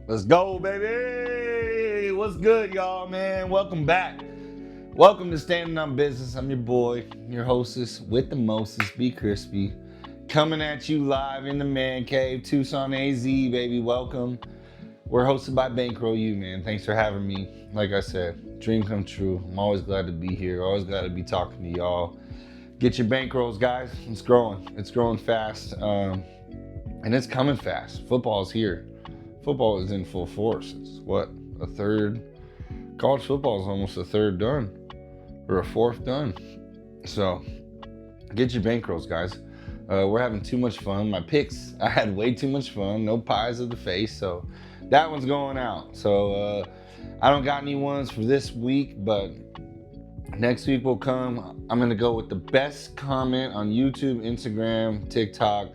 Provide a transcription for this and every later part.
Let's go, baby. What's good, y'all, man? Welcome back. Welcome to Standing on Business. I'm your boy, your hostess with the mostest, BKrispy, coming at you live in the man cave, Tucson, AZ, baby. Welcome. We're hosted by Bankroll You, man. Thanks for having me. Like I said, dream come true. I'm always glad to be here. Always glad to be talking to y'all. Get your bankrolls, guys. It's growing. It's growing fast, and it's coming fast. Football's here. Football is in full force. It's what, a third? College football is almost a third done, or a fourth done. So get your bankrolls, guys. We're having too much fun. My picks, I had way too much fun. No pies of the face, so that one's going out. So I don't got any ones for this week, but next week will come. I'm gonna go with the best comment on YouTube, Instagram, TikTok,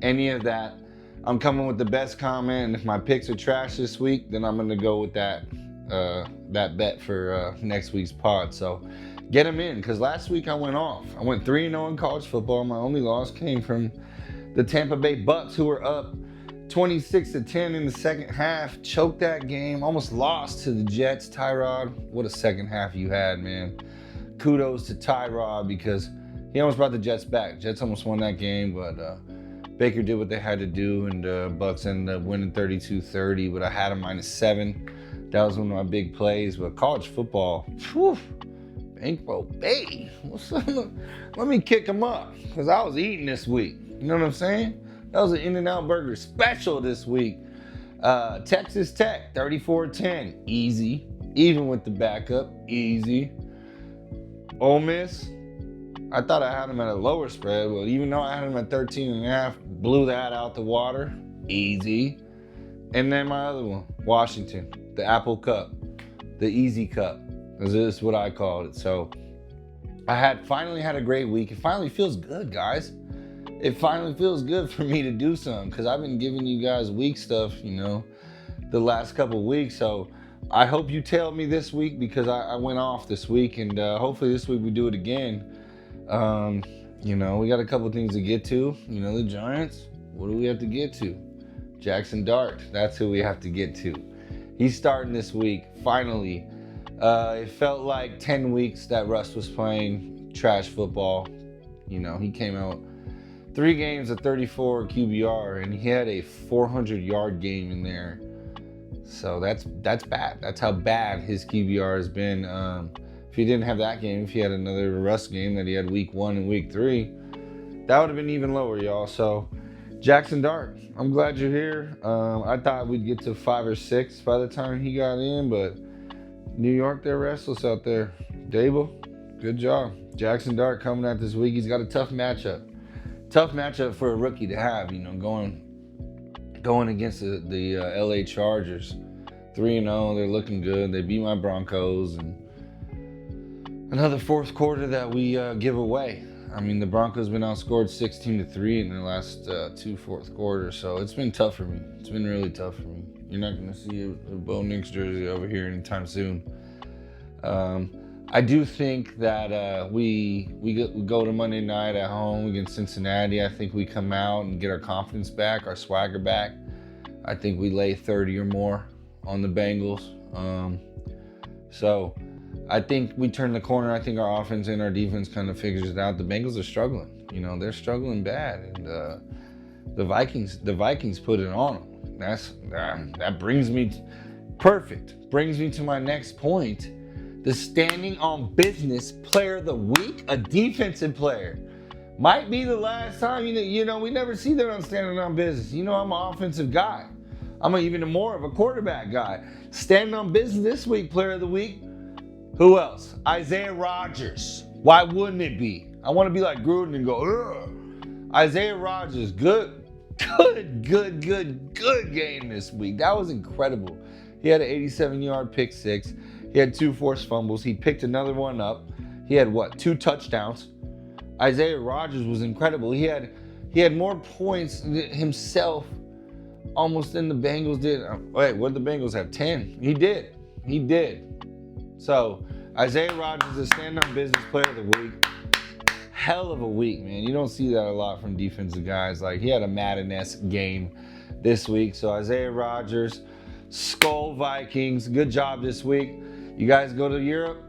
any of that. I'm coming with the best comment, and if my picks are trash this week, then I'm gonna go with that bet for next week's pod. So get them in, because last week I went off. I went 3-0 in college football. My only loss came from the Tampa Bay Bucks, who were up 26-10 in the second half. Choked that game, almost lost to the Jets. Tyrod, what a second half you had, man. Kudos to Tyrod, because he almost brought the Jets back. Jets almost won that game, but Baker did what they had to do, and Bucks ended up winning 32-30, but I had them -7. That was one of my big plays. But college football, whew, Bankroll Bay. Let me kick them up, because I was eating this week. You know what I'm saying? That was an In-N-Out Burger special this week. Texas Tech, 34-10, easy. Even with the backup, easy. Ole Miss, I thought I had them at a lower spread, but even though I had them at 13.5, blew that out the water, easy. And then my other one, Washington, the Apple Cup, the Easy Cup, this is what I called it. So I finally had a great week. It finally feels good, guys. It finally feels good for me to do something, because I've been giving you guys week stuff, the last couple weeks. So I hope you tailed me this week, because I went off this week, and hopefully this week we do it again. We got a couple things to get to. The Giants, what do we have to get to? Jackson Dart, that's who we have to get to. He's starting this week, finally. It felt like 10 weeks that Russ was playing trash football. He came out 3 games at 34 QBR, and he had a 400-yard game in there. So that's bad. That's how bad his QBR has been. If he didn't have that game, if he had another Russ game that he had week 1 and week 3, that would have been even lower, y'all. So Jackson Dart, I'm glad you're here. I thought we'd get to 5 or 6 by the time he got in, but New York, they're restless out there. Dable, good job. Jackson Dart coming out this week. He's got a tough matchup. Tough matchup for a rookie to have, going against the LA Chargers. 3-0, they're looking good. They beat my Broncos, and another fourth quarter that we give away. I mean, the Broncos been outscored 16-3 in their last 2 fourth quarters, so it's been tough for me. It's been really tough for me. You're not going to see a Bo Nix jersey over here anytime soon. I do think that we go to Monday night at home against Cincinnati. I think we come out and get our confidence back, our swagger back. I think we lay 30 or more on the Bengals. So I think we turn the corner. I think our offense and our defense kind of figures it out. The Bengals are struggling. They're struggling bad, and the Vikings put it on them. That brings me to my next point. The Standing on Business Player of the Week, a defensive player. Might be the last time. We never see that on Standing on Business. I'm an offensive guy. I'm even more of a quarterback guy. Standing on Business this week, Player of the Week. Who else? Isaiah Rodgers. Why wouldn't it be? I want to be like Gruden and go, ugh. Isaiah Rodgers, good game this week. That was incredible. He had an 87-yard pick six. He had 2 forced fumbles. He picked another one up. He had 2 touchdowns. Isaiah Rodgers was incredible. He had more points himself almost than the Bengals did. Wait, what did the Bengals have? 10. He did. So Isaiah Rodgers is Standing on Business Player of the Week. Hell of a week, man. You don't see that a lot from defensive guys. Like, he had a Madden-esque game this week. So Isaiah Rodgers, Skull Vikings. Good job this week. You guys go to Europe.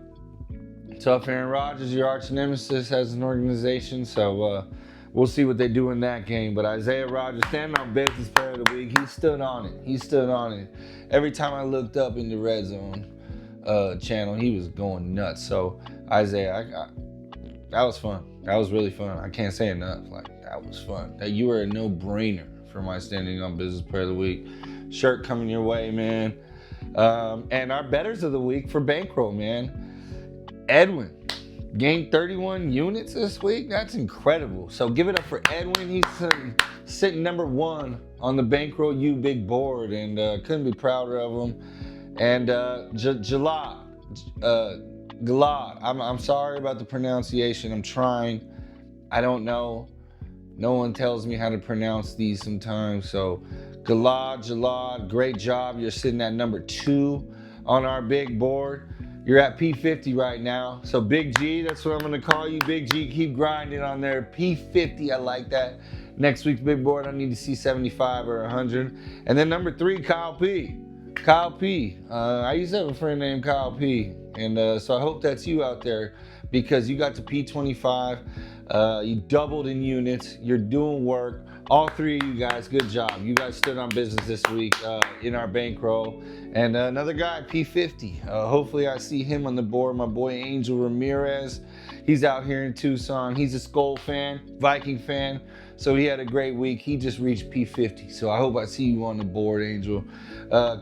Tough Aaron Rodgers, your arch nemesis, has an organization, so we'll see what they do in that game. But Isaiah Rodgers, standing on business player of the week, he stood on it. Every time I looked up in the Red Zone channel, he was going nuts. So Isaiah, that was fun. That was really fun. I can't say enough. That was fun. That you were a no-brainer for my standing on business player of the week. Shirt coming your way, man. And our betters of the week for Bankroll, man. Edwin gained 31 units this week. That's incredible. So give it up for Edwin. He's sitting number 1 on the Bankroll U Big Board, and couldn't be prouder of him. And Jalad, I'm sorry about the pronunciation. I'm trying. I don't know. No one tells me how to pronounce these sometimes. So Jalad, great job. You're sitting at number 2 on our big board. You're at P50 right now. So Big G, that's what I'm going to call you. Big G, keep grinding on there. P50, I like that. Next week's big board, I need to see 75 or 100. And then number 3, Kyle P. I used to have a friend named Kyle P. And so I hope that's you out there, because you got to P25. You doubled in units. You're doing work. All 3 of you guys, good job. You guys stood on business this week in our bankroll. And another guy, P50. Hopefully I see him on the board. My boy Angel Ramirez. He's out here in Tucson. He's a Skull fan, Viking fan. So he had a great week. He just reached P50. So I hope I see you on the board, Angel.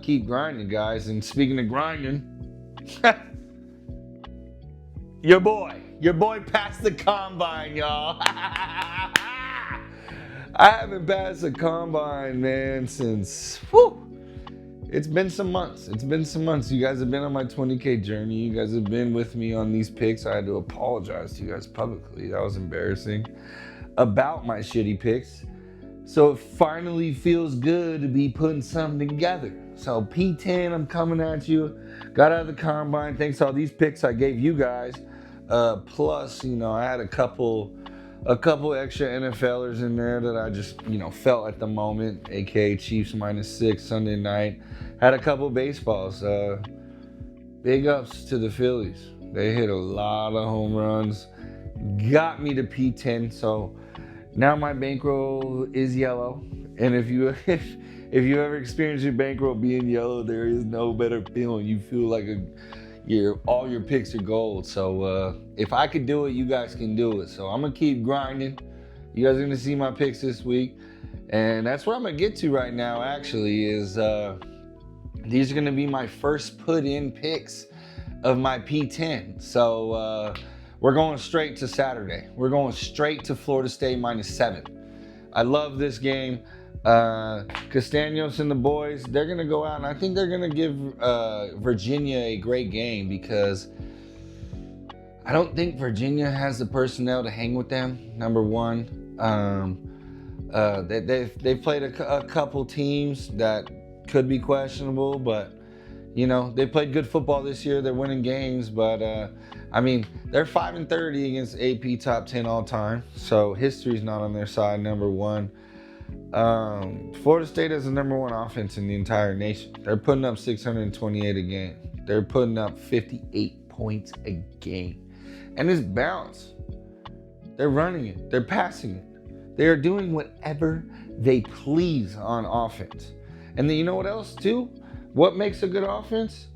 Keep grinding, guys. And speaking of grinding, your boy passed the combine, y'all. I haven't passed a combine, man, since, it's been some months. You guys have been on my 20K journey. You guys have been with me on these picks. I had to apologize to you guys publicly. That was embarrassing about my shitty picks. So it finally feels good to be putting something together. So P10, I'm coming at you. Got out of the combine. Thanks to all these picks I gave you guys. Plus, I had a couple extra NFLers in there that I just, felt at the moment, aka Chiefs -6 Sunday night. Had a couple baseballs. Big ups to the Phillies. They hit a lot of home runs. Got me to P10. So now my bankroll is yellow. And if you ever experience your bankroll being yellow, there is no better feeling. You feel like all your picks are gold. So if I could do it, you guys can do it. So I'm gonna keep grinding. You guys are gonna see my picks this week, and that's where I'm gonna get to right now. Actually, is these are gonna be my first put in picks of my P10. So we're going straight to Saturday. We're going straight to Florida State -7. I love this game. Castaños and the boys, they're going to go out, and I think they're going to give Virginia a great game, because I don't think Virginia has the personnel to hang with them, number one. They've played a couple teams that could be questionable, but, they played good football this year. They're winning games, but, they're 5-30 against AP top 10 all time, so history's not on their side, number one. Florida State has the number 1 offense in the entire nation. They're putting up 628 a game. They're putting up 58 points a game. And it's balanced. They're running it. They're passing it. They are doing whatever they please on offense. And then you know what else too? What makes a good offense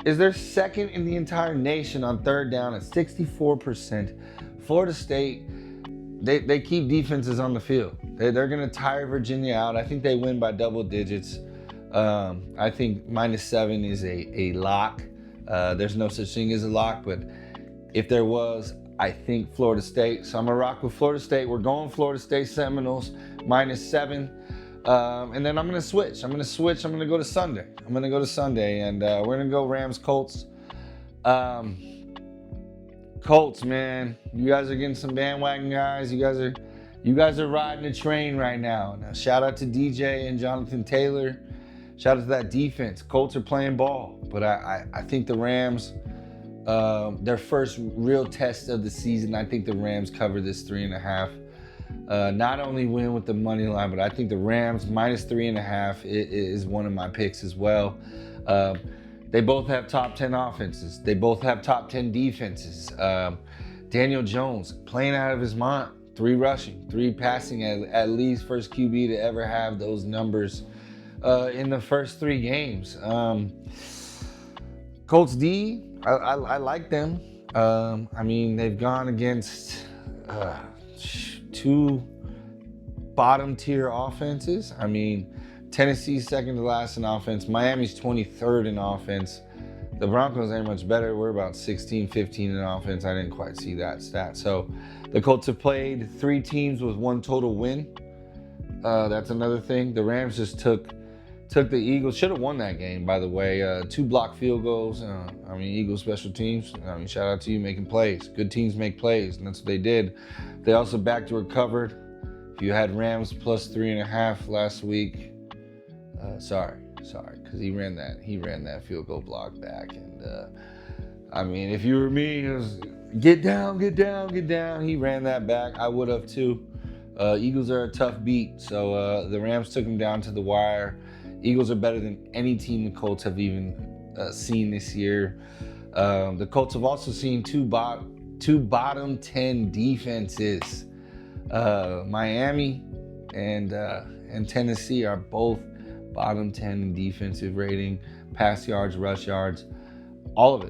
is they're second in the entire nation on third down at 64%. Florida State, they keep defenses on the field. They're going to tire Virginia out. I think they win by double digits. I think -7 is a lock. There's no such thing as a lock, but if there was, I think Florida State. So I'm going to rock with Florida State. We're going Florida State Seminoles -7. And then I'm going to switch. I'm going to go to Sunday. And we're going to go Rams Colts. Colts, man, you guys are getting some bandwagon guys. You guys are riding the train right now. Now, shout out to DJ and Jonathan Taylor. Shout out to that defense. Colts are playing ball, but I think the Rams, their first real test of the season, I think the Rams cover this 3.5. not only win with the money line, but I think the Rams minus 3.5 is one of my picks as well. They both have top 10 offenses. They both have top 10 defenses. Daniel Jones playing out of his mind. 3 rushing, 3 passing, at least first QB to ever have those numbers in the first 3 games. Colts D, I like them. I mean, they've gone against 2 bottom tier offenses. I mean, Tennessee's second to last in offense. Miami's 23rd in offense. The Broncos ain't much better. We're about 16, 15 in offense. I didn't quite see that stat. So the Colts have played 3 teams with 1 total win. That's another thing. The Rams just took the Eagles. Should have won that game, by the way. 2 blocked field goals. I mean, Eagles special teams. I mean, shout out to you making plays. Good teams make plays, and that's what they did. They also back to recovered. If you had Rams plus 3.5 last week, sorry, because he ran that field goal block back. And I mean, if you were me, it was get down. He ran that back. I would have too. Eagles are a tough beat, so the Rams took them down to the wire. Eagles are better than any team the Colts have even seen this year. The Colts have also seen two bottom 10 defenses. Miami and Tennessee are both bottom 10 in defensive rating, pass yards, rush yards, all of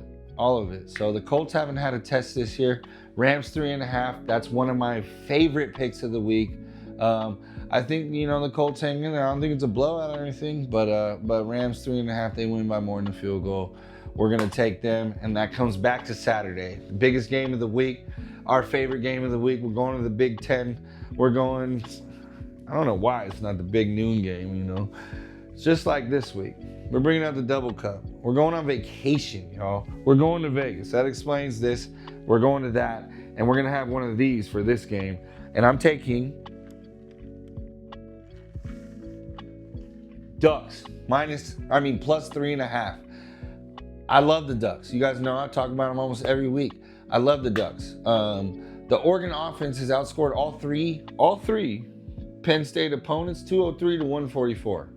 it. So the Colts haven't had a test this year. Rams 3.5. That's one of my favorite picks of the week. I think, the Colts hang in there. I don't think it's a blowout or anything, but Rams 3.5, they win by more than a field goal. We're going to take them, and that comes back to Saturday. The biggest game of the week, our favorite game of the week. We're going to the Big Ten. We're going, I don't know why it's not the big noon game, It's just like this week. We're bringing out the double cup. We're going on vacation, y'all. We're going to Vegas. That explains this. We're going to that, and we're going to have one of these for this game. And I'm taking Ducks plus 3.5. I love the Ducks. You guys know I talk about them almost every week. I love the Ducks. The Oregon offense has outscored all three Penn State opponents, 203 to 144.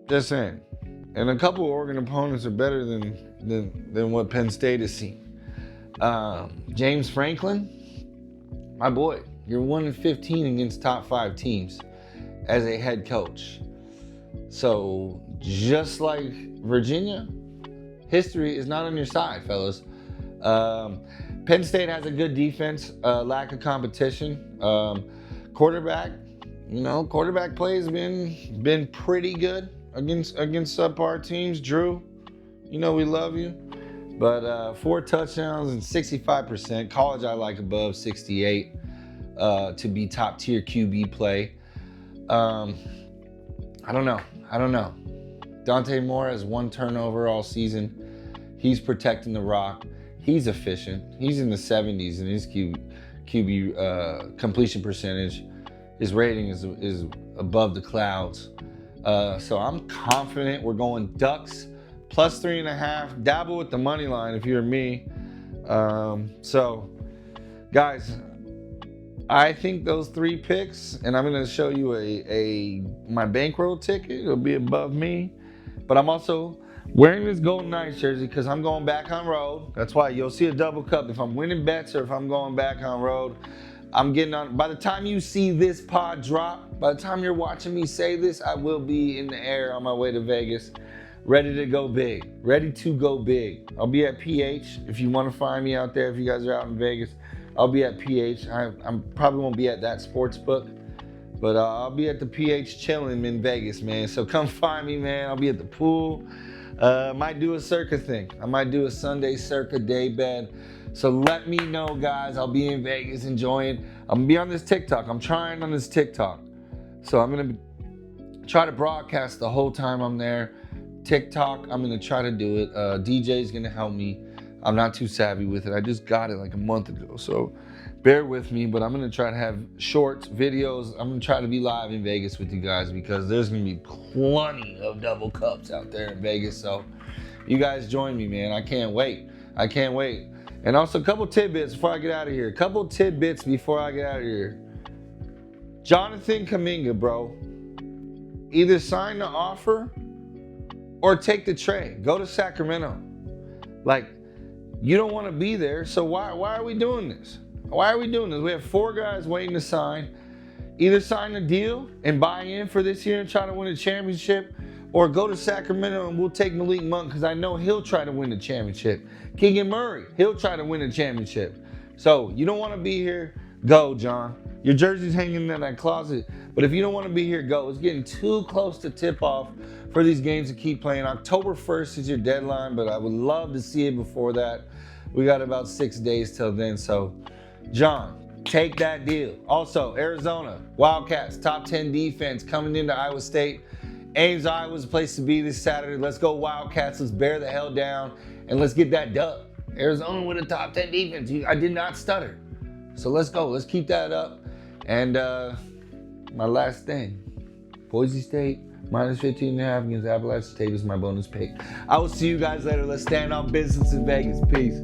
Just saying. And a couple of Oregon opponents are better than what Penn State has seen. James Franklin, my boy, you're 1-15 against top 5 teams as a head coach. So just like Virginia, history is not on your side, fellas. Penn State has a good defense, lack of competition. Quarterback play has been pretty good against subpar teams. Drew, we love you. But 4 touchdowns and 65%. College I like above 68 to be top tier QB play. I don't know. Dante Moore has 1 turnover all season. He's protecting the rock. He's efficient. He's in the 70s in his QB completion percentage. His rating is above the clouds. So I'm confident we're going Ducks plus 3.5. Dabble with the money line if you're me. So, guys, I think those 3 picks, and I'm going to show you my bankroll ticket. It'll be above me. But I'm also wearing this Golden Knights jersey because I'm going back on road. That's why you'll see a double cup. If I'm winning bets or if I'm going back on road, I'm getting on. By the time you see this pod drop, by the time you're watching me say this, I will be in the air on my way to Vegas, ready to go big. I'll be at PH if you want to find me out there. If you guys are out in Vegas, I'll be at PH. I probably won't be at that sports book, but I'll be at the PH chilling in Vegas, man. So come find me, man. I'll be at the pool. Might do a circa thing. I might do a Sunday circa day bed. So let me know, guys. I'll be in Vegas enjoying. I'm going to be on this TikTok. I'm trying on this TikTok. So I'm going to try to broadcast the whole time I'm there. TikTok, I'm going to try to do it. DJ's going to help me. I'm not too savvy with it. I just got it like a month ago. So bear with me, but I'm going to try to have shorts, videos. I'm going to try to be live in Vegas with you guys because there's going to be plenty of double cups out there in Vegas. So you guys join me, man. I can't wait. And also a couple tidbits before I get out of here. Jonathan Kuminga, bro. Either sign the offer or take the trade. Go to Sacramento. Like, you don't want to be there, so why are we doing this? Why are we doing this? We have 4 guys waiting to sign. Either sign a deal and buy in for this year and try to win a championship, or go to Sacramento and we'll take Malik Monk because I know he'll try to win the championship. Keegan Murray, he'll try to win a championship. So you don't want to be here, go, John. Your jersey's hanging in that closet, but if you don't want to be here, go. It's getting too close to tip off for these games to keep playing. October 1st is your deadline, but I would love to see it before that. We got about 6 days till then, so John, take that deal. Also, Arizona, Wildcats, top 10 defense coming into Iowa State. Ames, Iowa's a place to be this Saturday. Let's go Wildcats. Let's bear the hell down, and let's get that dub. Arizona with a top 10 defense. I did not stutter. So let's go. Let's keep that up. And my last thing, Boise State, minus 15.5 against Appalachian State is my bonus pick. I will see you guys later. Let's stand on business in Vegas. Peace.